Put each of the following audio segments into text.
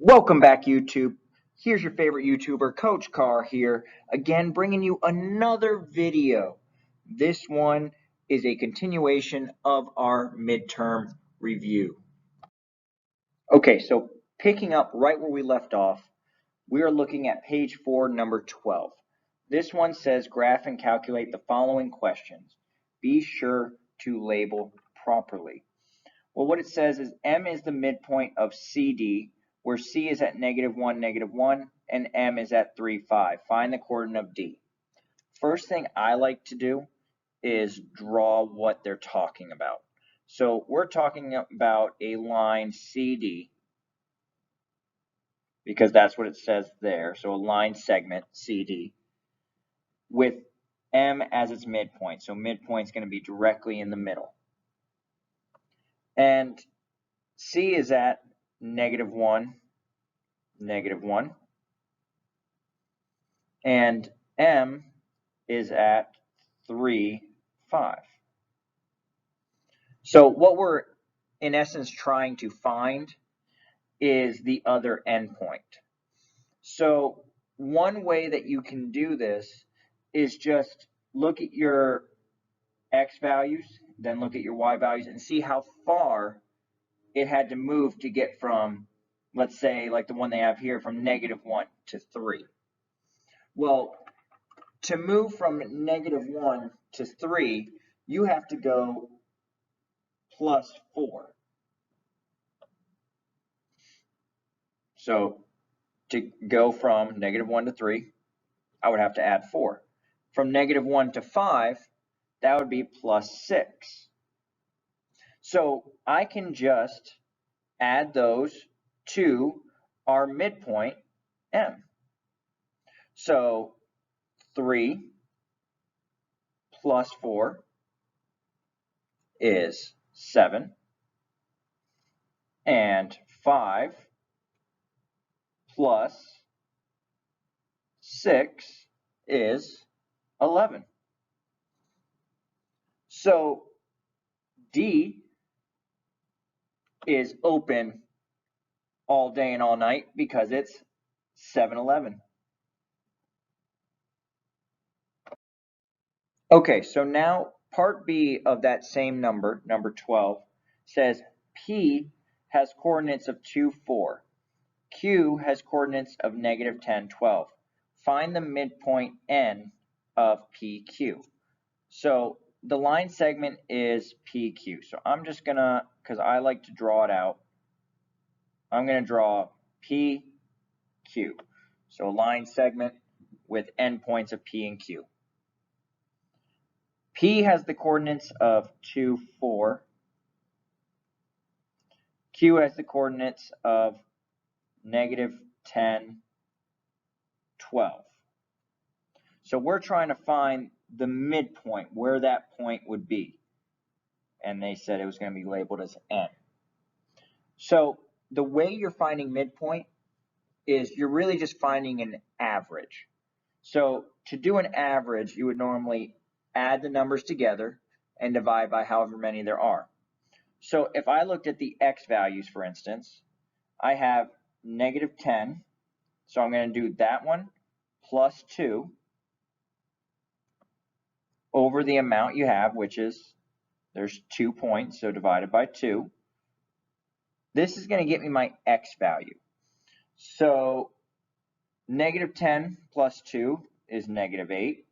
Welcome back, YouTube. Here's your favorite YouTuber, Coach Carr here, again bringing you another video. This one is a continuation of our midterm review. Okay, so picking up right where we left off, we are looking at page 4, number 12. This one says graph and calculate the following questions. Be sure to label properly. Well, what it says is M is the midpoint of CD, where C is at -1, -1, and M is at 3, 5. Find the coordinate of D. First thing I like to do is draw what they're talking about. So we're talking about a line CD, because that's what it says there. So a line segment, CD, with M as its midpoint. So midpoint is going to be directly in the middle. And C is at -1, -1, and M is at 3, 5. So what we're in essence trying to find is the other endpoint. So one way that you can do this is just look at your X values, then look at your Y values and see how far it had to move to get from, let's say, like the one they have here, from -1 to 3. Well, to move from -1 to 3, you have to go +4. So to go from -1 to 3, I would have to add 4. From -1 to 5, that would be +6. So I can just add those to our midpoint, M. So 3 plus 4 is 7, and 5 plus 6 is 11. So D is open all day and all night because it's 7-Eleven. Okay, so now part B of that same number, number 12, says P has coordinates of 2, 4. Q has coordinates of -10, 12. Find the midpoint N of PQ. So the line segment is PQ. So I'm just gonna, because I like to draw it out, I'm gonna draw PQ. So a line segment with endpoints of P and Q. P has the coordinates of 2, 4. Q has the coordinates of -10, 12. So we're trying to find the midpoint, where that point would be. And they said it was going to be labeled as N. So the way you're finding midpoint is you're really just finding an average. So to do an average, you would normally add the numbers together and divide by however many there are. So if I looked at the X values, for instance, I have -10. So I'm going to do that one plus 2 over the amount you have, which is, there's 2 points, so divided by 2. This is going to get me my X value. So -10 plus 2 is -8.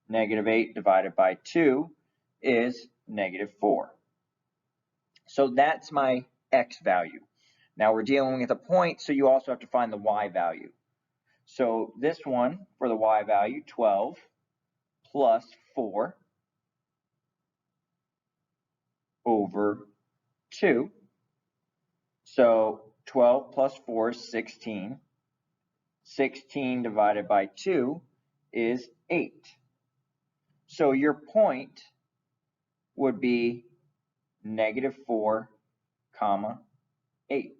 -8 divided by 2 is -4. So that's my X value. Now we're dealing with a point, so you also have to find the Y value. So this one, for the Y value, 12 plus 4 over 2. So 12 plus 4 is 16. 16 divided by 2 is 8. So your point would be -4, 8.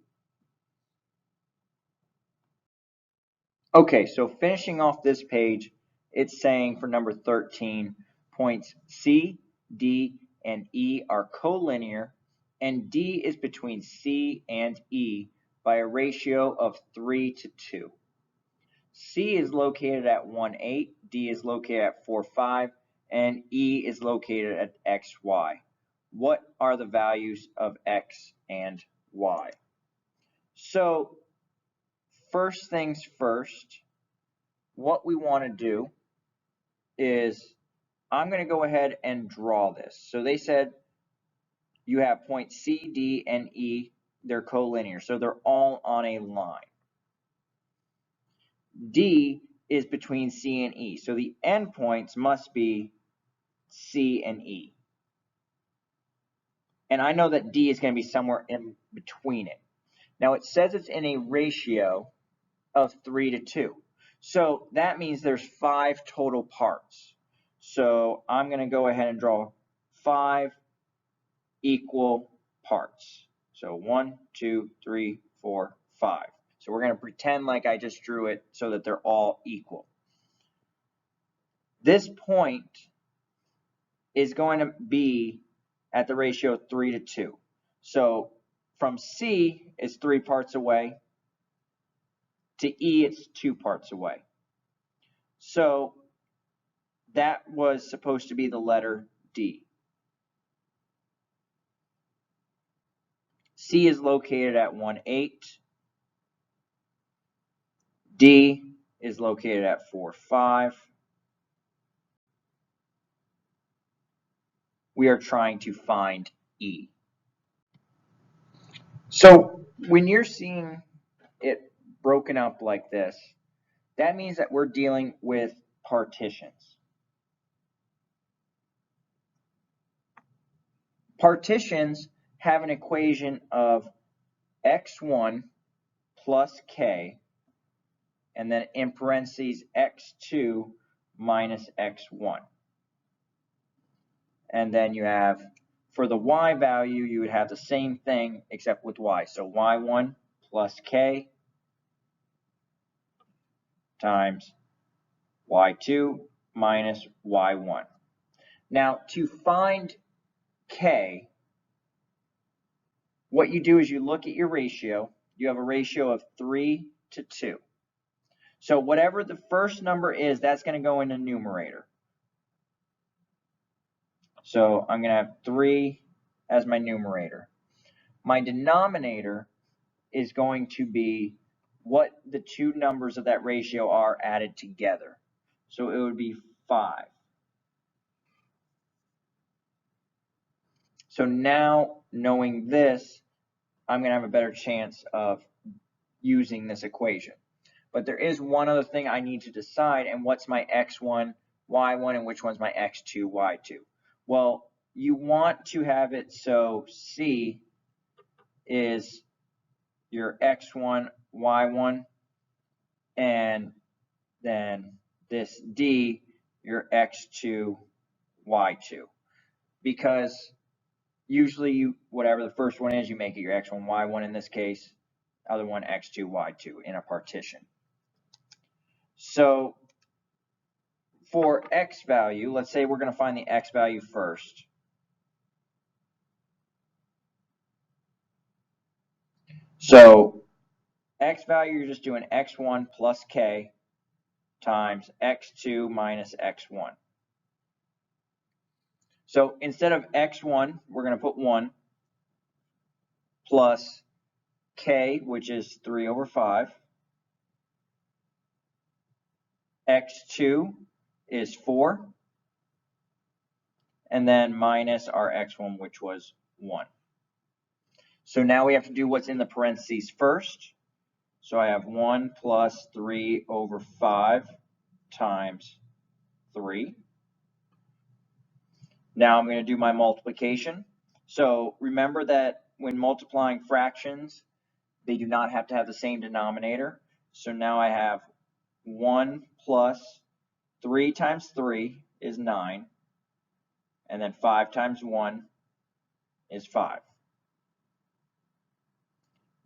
Okay, so finishing off this page, it's saying for number 13, points C, D, and E are collinear, and D is between C and E by a ratio of 3 to 2. C is located at 1,8, D is located at 4,5, and E is located at X, Y. What are the values of X and Y? So, first things first, what we want to do is I'm going to go ahead and draw this. So they said you have points C, D, and E. They're collinear, so they're all on a line. D is between C and E, so the endpoints must be C and E. And I know that D is going to be somewhere in between it. Now it says it's in a ratio of 3 to 2. So that means there's 5 total parts. So I'm going to go ahead and draw 5 equal parts. So 1, 2, 3, 4, 5. So we're going to pretend like I just drew it so that they're all equal. This point is going to be at the ratio of 3 to 2. So from C is 3 parts away to E it's 2 parts away. So that was supposed to be the letter D. C is located at 1,8. D is located at 4,5. We are trying to find E. So when you're seeing it broken up like this, that means that we're dealing with partitions. Partitions have an equation of x1 plus k, and then in parentheses x2 minus x1. And then you have, for the y value, you would have the same thing except with y. So y1 plus k times y2 minus y1. Now, to find k, what you do is you look at your ratio. You have a ratio of 3 to 2. So whatever the first number is, that's going to go in the numerator. So I'm going to have 3 as my numerator. My denominator is going to be what the two numbers of that ratio are added together. So it would be 5. So now, knowing this, I'm going to have a better chance of using this equation. But there is one other thing I need to decide, and what's my x1, y1, and which one's my x2, y2. Well, you want to have it so C is your x1, y1, and then this D, your x2, y2. Because usually whatever the first one is, you make it your x1, y1 in this case, other one x2, y2 in a partition. So for x value, let's say we're going to find the x value first. So x value, you're just doing x1 plus k times x2 minus x1. So instead of x1, we're going to put 1 plus k, which is 3 over 5. x2 is 4. And then minus our x1, which was 1. So now we have to do what's in the parentheses first. So I have 1 plus 3 over 5 times 3. Now I'm going to do my multiplication. So remember that when multiplying fractions, they do not have to have the same denominator. So now I have 1 plus 3 times 3 is 9. And then 5 times 1 is 5.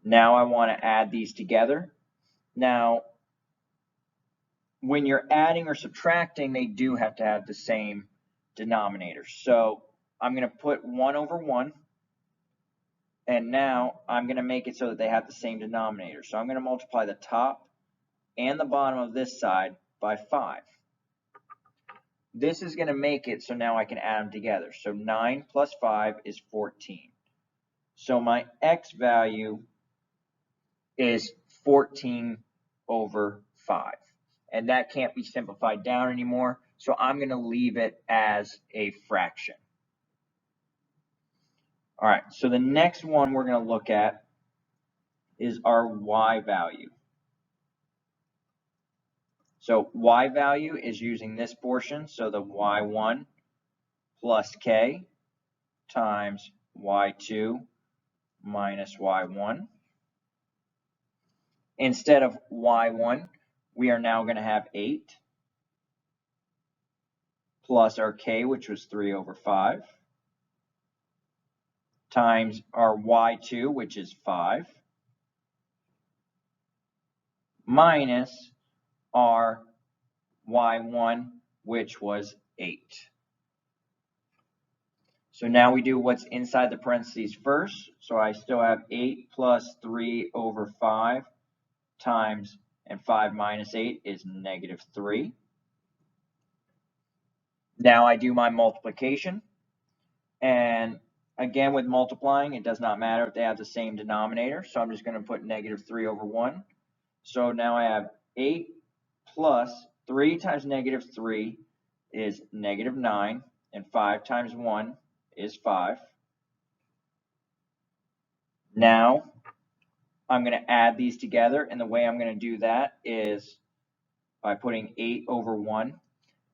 Now I want to add these together. Now, when you're adding or subtracting, they do have to have the same denominator. So I'm going to put 1 over 1 And now I'm going to make it so that they have the same denominator. So I'm going to multiply the top and the bottom of this side by 5. This is going to make it so now I can add them together. So 9 plus 5 is 14. So my x value is 14 over 5. And that can't be simplified down anymore. So I'm going to leave it as a fraction. All right, so the next one we're going to look at is our y value. So y value is using this portion, so the y1 plus k times y2 minus y1. Instead of y1, we are now going to have 8 plus our k, which was 3 over 5, times our y2, which is 5, minus our y1, which was 8. So now we do what's inside the parentheses first. So I still have 8 plus 3 over 5 times, and 5 minus 8 is negative 3. Now I do my multiplication. And again, with multiplying, it does not matter if they have the same denominator. So I'm just going to put negative 3 over 1. So now I have 8 plus 3 times negative 3 is negative 9. And 5 times 1 is 5. Now I'm going to add these together, and the way I'm going to do that is by putting 8 over 1.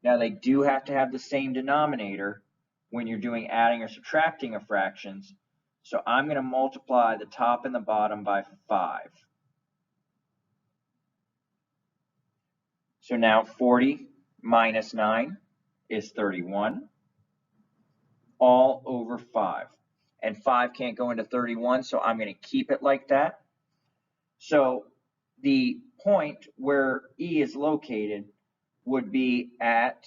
Now they do have to have the same denominator when you're doing adding or subtracting of fractions, so I'm going to multiply the top and the bottom by 5. So now 40 minus 9 is 31, all over 5. And 5 can't go into 31, so I'm going to keep it like that. So the point where E is located would be at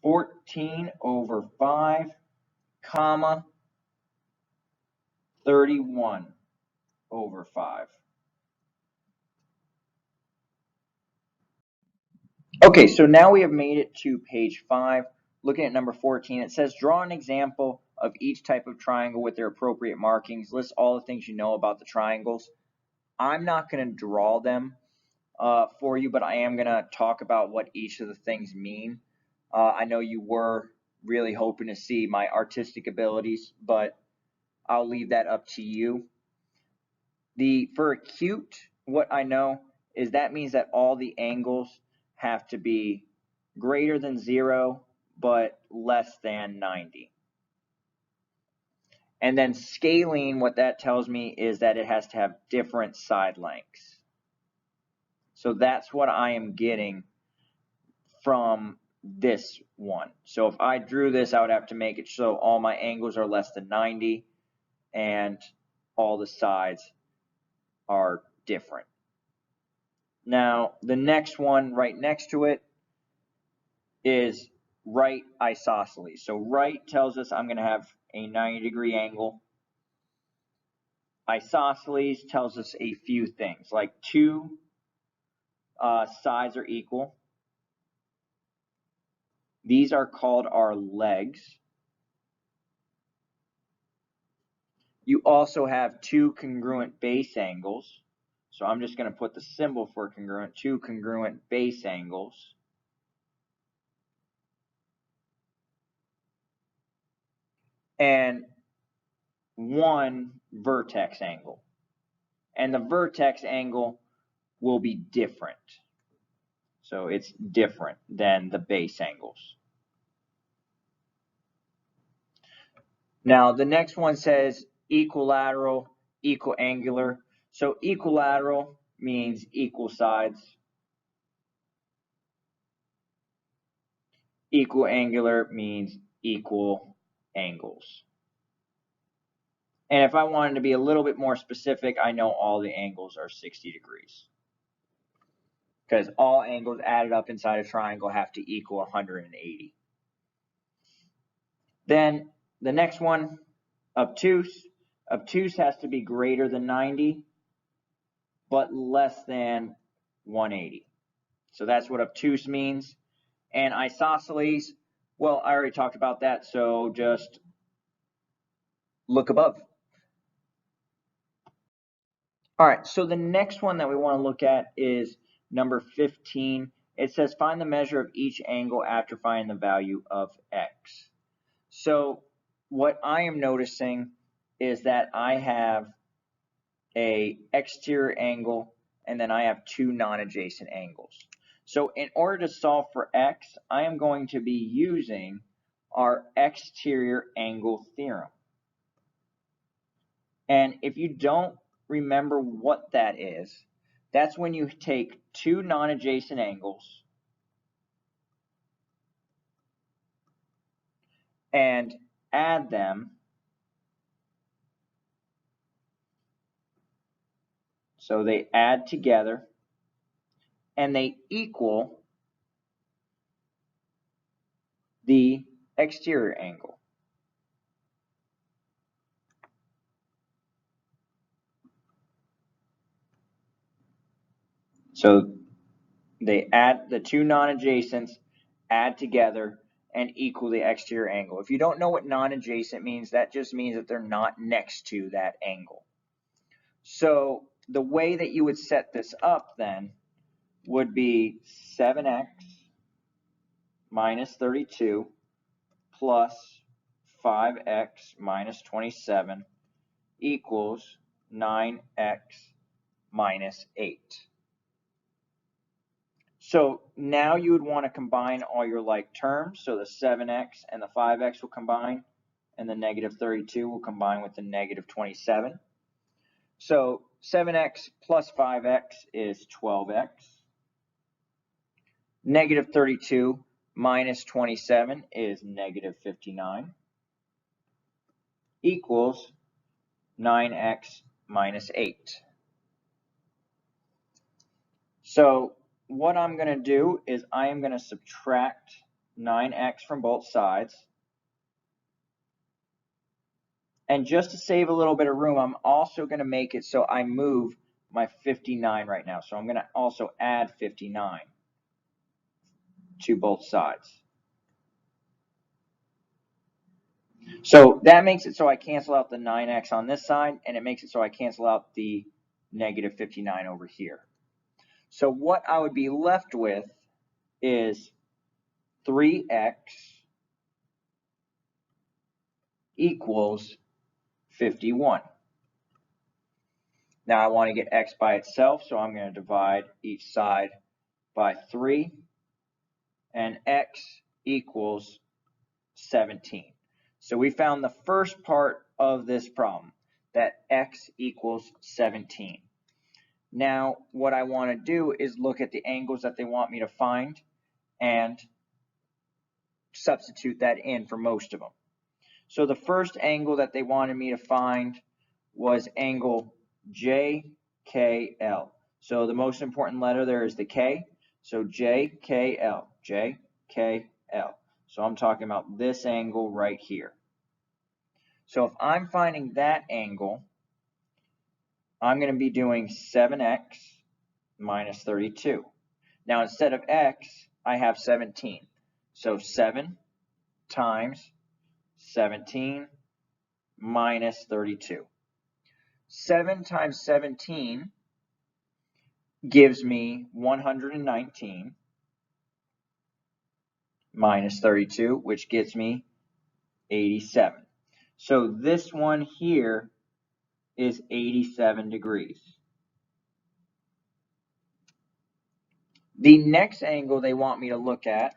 14 over 5, comma, 31 over 5. Okay, so now we have made it to page 5. Looking at number 14, it says draw an example of each type of triangle with their appropriate markings. List all the things you know about the triangles. I'm not going to draw them for you, but I am going to talk about what each of the things mean. I know you were really hoping to see my artistic abilities, but I'll leave that up to you. For acute, what I know is that means that all the angles have to be greater than 0, but less than 90. And then scalene, what that tells me is that it has to have different side lengths. So that's what I am getting from this one. So if I drew this, I would have to make it so all my angles are less than 90 and all the sides are different. Now, the next one right next to it is right isosceles. So right tells us I'm going to have a 90-degree angle. Isosceles tells us a few things, like two sides are equal. These are called our legs. You also have two congruent base angles. So I'm just going to put the symbol for congruent, two congruent base angles. And one vertex angle. And the vertex angle will be different. So it's different than the base angles. Now the next one says equilateral, equiangular. So equilateral means equal sides. Equiangular means equal angles. And if I wanted to be a little bit more specific, I know all the angles are 60 degrees. Because all angles added up inside a triangle have to equal 180. Then The next one, obtuse. Obtuse has to be greater than 90, but less than 180. So that's what obtuse means. And isosceles, well, I already talked about that, so just look above. All right, so the next one that we want to look at is number 15. It says find the measure of each angle after finding the value of x. So what I am noticing is that I have a exterior angle and then I have two non-adjacent angles. So in order to solve for x, I am going to be using our exterior angle theorem. And if you don't remember what that is, that's when you take two non-adjacent angles and add them. So they add together and they equal the exterior angle. So they add the two non-adjacents, add together, and equal the exterior angle. If you don't know what non-adjacent means, that just means that they're not next to that angle. So the way that you would set this up then would be 7x minus 32 plus 5x minus 27 equals 9x minus 8. So now you would want to combine all your like terms. So the 7x and the 5x will combine, and the negative 32 will combine with the negative 27. So 7x plus 5x is 12x. Negative 32 minus 27 is negative 59 equals 9x minus 8. So what I'm going to do is I am going to subtract 9x from both sides. And just to save a little bit of room, I'm also going to make it so I move my 59 right now. So I'm going to also add 59 to both sides. So that makes it so I cancel out the 9x on this side, and it makes it so I cancel out the negative 59 over here. So what I would be left with is 3x equals 51. Now I want to get x by itself, so I'm going to divide each side by 3, and x equals 17. So we found the first part of this problem, that x equals 17. Now what I want to do is look at the angles that they want me to find and substitute that in for most of them. So the first angle that they wanted me to find was angle JKL. So the most important letter there is the K. So JKL, JKL. So I'm talking about this angle right here. So if I'm finding that angle, I'm going to be doing 7x minus 32. Now instead of x, I have 17. So 7 times 17 minus 32. 7 times 17 gives me 119 minus 32, which gets me 87. So this one here is 87 degrees. The next angle they want me to look at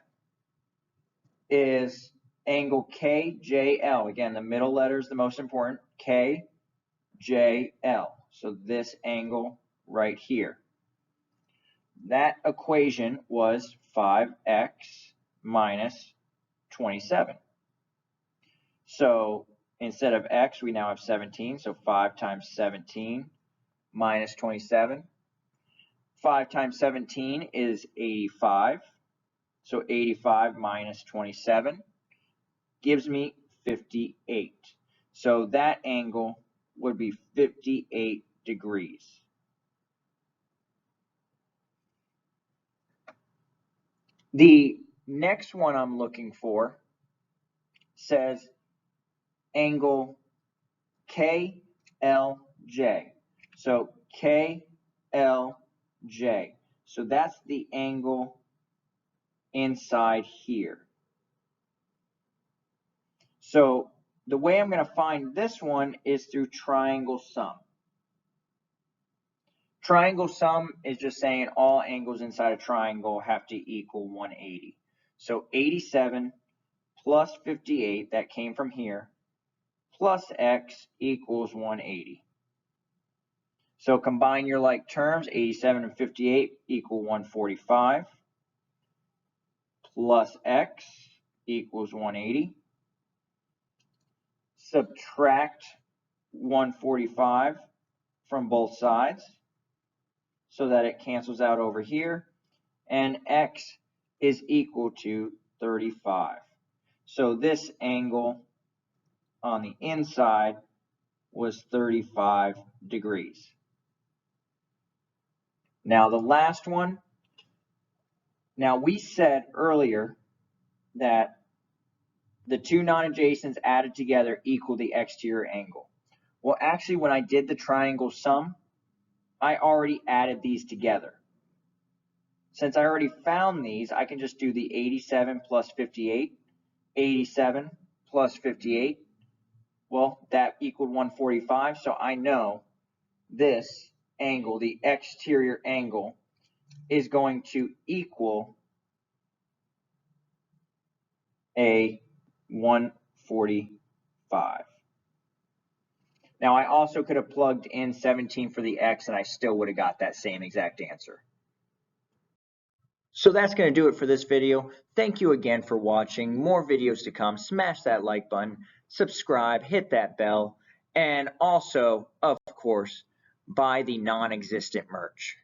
is angle KJL. Again, the middle letter is the most important, KJL. So this angle right here. That equation was 5x minus 27. So instead of x, we now have 17. So 5 times 17 minus 27. 5 times 17 is 85. So 85 minus 27 gives me 58. So that angle would be 58 degrees. The next one I'm looking for says angle KLJ. So KLJ. So that's the angle inside here. So the way I'm going to find this one is through triangle sum. Triangle sum is just saying all angles inside a triangle have to equal 180. So 87 plus 58, that came from here, plus x equals 180. So combine your like terms, 87 and 58 equal 145, plus x equals 180. Subtract 145 from both sides so that it cancels out over here, and x is equal to 35. So this angle on the inside was 35 degrees. Now the last one. Now we said earlier that the two non-adjacents added together equal the exterior angle. Well, actually, when I did the triangle sum, I already added these together. Since I already found these, I can just do the 87 plus 58, 87 plus 58. Well, that equaled 145, so I know this angle, the exterior angle, is going to equal a 145. Now, I also could have plugged in 17 for the x, and I still would have got that same exact answer. So that's going to do it for this video. Thank you again for watching. More videos to come. Smash that like button, subscribe, hit that bell, and also, of course, buy the non-existent merch.